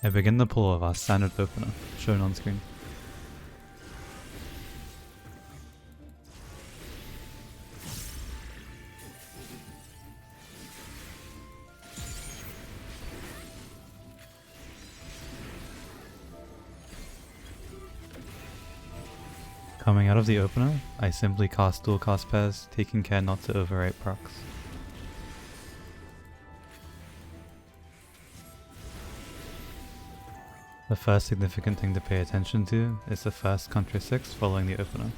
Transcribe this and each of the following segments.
I begin the pull of our standard opener, shown on screen. Coming out of the opener, I simply cast dual cast pairs, taking care not to overwrite procs. The first significant thing to pay attention to is the first Contra 6 following the opener.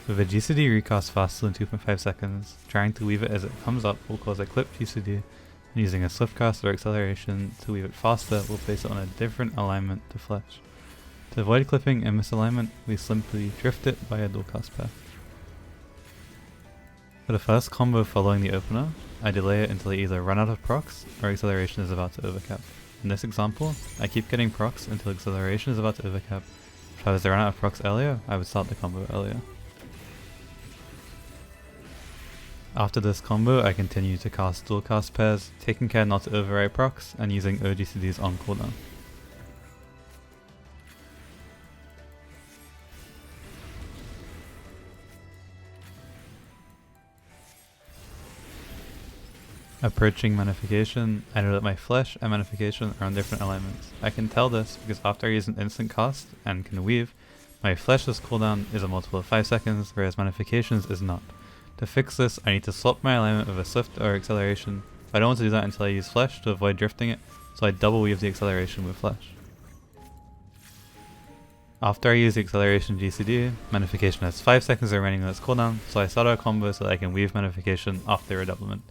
With a GCD recast faster than 2.5 seconds, trying to weave it as it comes up will cause a clipped GCD, and using a swift cast or acceleration to weave it faster will place it on a different alignment to fletch. To avoid clipping and misalignment, we simply drift it by a dual cast pair. For the first combo following the opener, I delay it until I either run out of procs or acceleration is about to overcap. In this example, I keep getting procs until acceleration is about to overcap. If I was to run out of procs earlier, I would start the combo earlier. After this combo, I continue to cast dual cast pairs, taking care not to overwrite procs and using OGCDs on cooldown. Approaching Manafication, I know that my flesh and Manafication are on different alignments. I can tell this because after I use an instant cast and can weave, my flesh's cooldown is a multiple of 5 seconds, whereas Manafication's is not. To fix this, I need to swap my alignment with a swift or acceleration. I don't want to do that until I use flesh to avoid drifting it, so I double weave the acceleration with flesh. After I use the acceleration GCD, Manafication has 5 seconds remaining on its cooldown, so I start our combo so that I can weave Manafication after redoublement.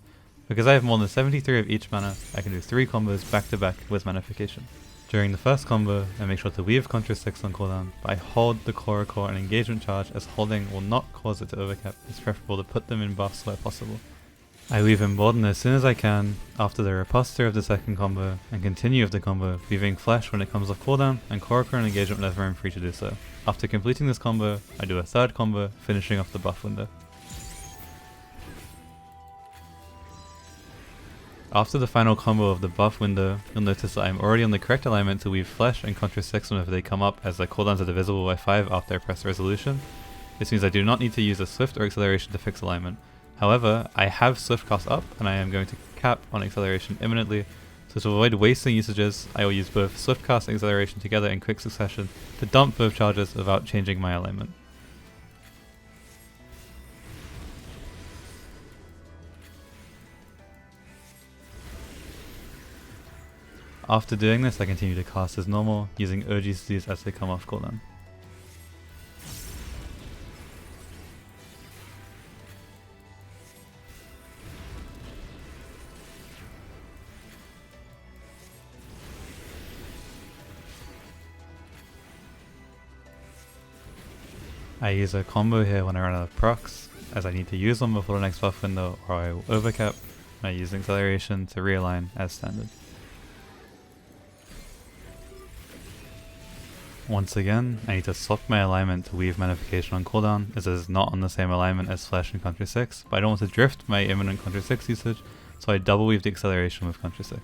Because I have more than 73 of each mana, I can do 3 combos back to back with Manafication. During the first combo, I make sure to weave Contra 6 on cooldown, but I hold the core and engagement charge as holding will not cause it to overcap. It's preferable to put them in buffs where possible. I weave Embolden as soon as I can after the riposter of the second combo, and continue with the combo, weaving flesh when it comes off cooldown and core and engagement whenever I'm free to do so. After completing this combo, I do a third combo, finishing off the buff window. After the final combo of the buff window, you'll notice that I'm already on the correct alignment to weave flesh and Contra 6 whenever they come up, as their cooldowns are divisible by 5 after I press resolution. This means I do not need to use a swift or acceleration to fix alignment. However, I have swift cast up and I am going to cap on acceleration imminently, so to avoid wasting usages, I will use both swift cast and acceleration together in quick succession to dump both charges without changing my alignment. After doing this, I continue to cast as normal, using OGCDs as they come off cooldown. I use a combo here when I run out of procs, as I need to use them before the next buff window or I will overcap. I use acceleration to realign as standard. Once again, I need to swap my alignment to weave Manafication on cooldown, as it is not on the same alignment as Flesh and Contra 6, but I don't want to drift my imminent Contra 6 usage, so I double weave the acceleration with Contra 6.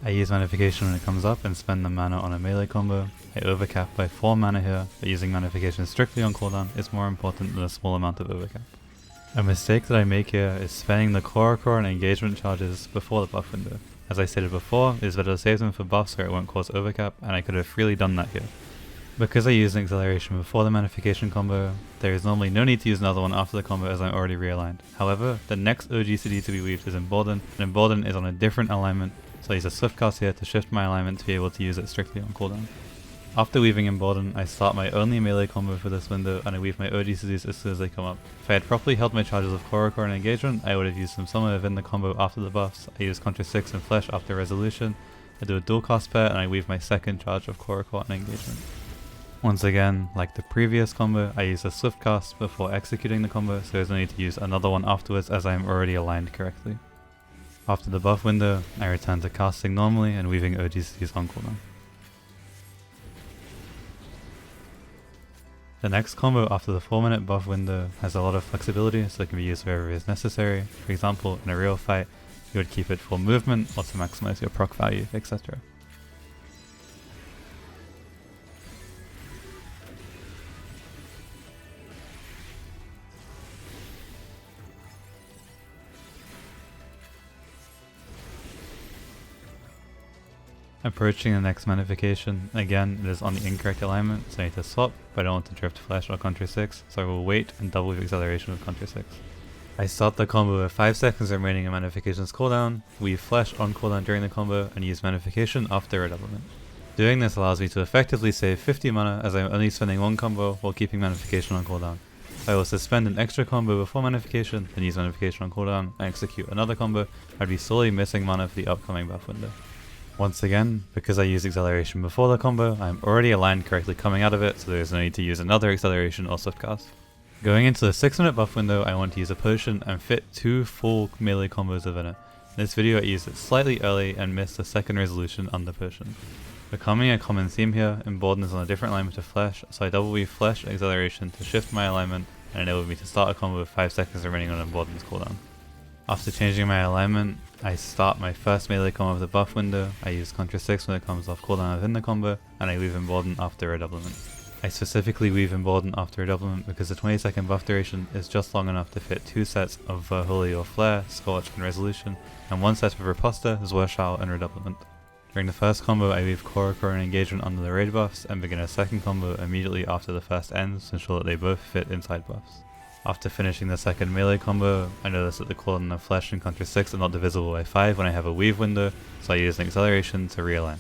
I use Manafication when it comes up and spend the mana on a melee combo. I overcap by 4 mana here, but using Manafication strictly on cooldown is more important than a small amount of overcap. A mistake that I make here is spending the core and engagement charges before the buff window. As I stated before, it is better to save them for buffs where it won't cause overcap, and I could have freely done that here. Because I used an acceleration before the Manafication combo, there is normally no need to use another one after the combo as I'm already realigned. However, the next OGCD to be weaved is Embolden, and Embolden is on a different alignment, so I use a swift cast here to shift my alignment to be able to use it strictly on cooldown. After weaving Embolden, I start my only melee combo for this window and I weave my OGCDs as soon as they come up. If I had properly held my charges of core and engagement, I would have used them somewhere within the combo after the buffs. I use Contra 6 and Flesh after resolution, I do a dual cast pair and I weave my second charge of core and engagement. Once again, like the previous combo, I use a swift cast before executing the combo, so there's no need to use another one afterwards as I am already aligned correctly. After the buff window, I return to casting normally and weaving OGCDs on cooldown. The next combo after the 4-minute buff window has a lot of flexibility, so it can be used wherever it is necessary. For example, in a real fight, you would keep it for movement or to maximize your proc value, etc. Approaching the next Manafication, again it is on the incorrect alignment, so I need to swap, but I don't want to drift flash or Contra 6, so I will wait and double weave acceleration with Contra 6. I start the combo with 5 seconds remaining in Manafication's cooldown, weave flash on cooldown during the combo, and use Manafication after redoublement. Doing this allows me to effectively save 50 mana as I am only spending one combo while keeping Manafication on cooldown. I will suspend an extra combo before Manafication, then use Manafication on cooldown and execute another combo. I'd be slowly missing mana for the upcoming buff window. Once again, because I used acceleration before the combo, I am already aligned correctly coming out of it, so there is no need to use another acceleration or swift cast. Going into the 6-minute buff window, I want to use a potion and fit 2 full melee combos within it. In this video I used it slightly early and missed the second resolution under potion. Becoming a common theme here, Embolden is on a different alignment to Flash, so I double weave Flash acceleration to shift my alignment and enable me to start a combo with 5 seconds remaining on Embolden's cooldown. After changing my alignment, I start my first melee combo of the buff window, I use Contra 6 when it comes off cooldown within the combo, and I weave Embolden after redoublement. I specifically weave Embolden after redoublement because the 20-second buff duration is just long enough to fit 2 sets of Holy or Flare, Scorch and Resolution, and 1 set of Riposta, Zwershal and redoublement. During the first combo I weave Korokoro and Engagement under the raid buffs, and begin a second combo immediately after the first ends to ensure that they both fit inside buffs. After finishing the second melee combo, I notice that the cooldown of Flash and Contra 6 are not divisible by 5 when I have a weave window, so I use an acceleration to realign.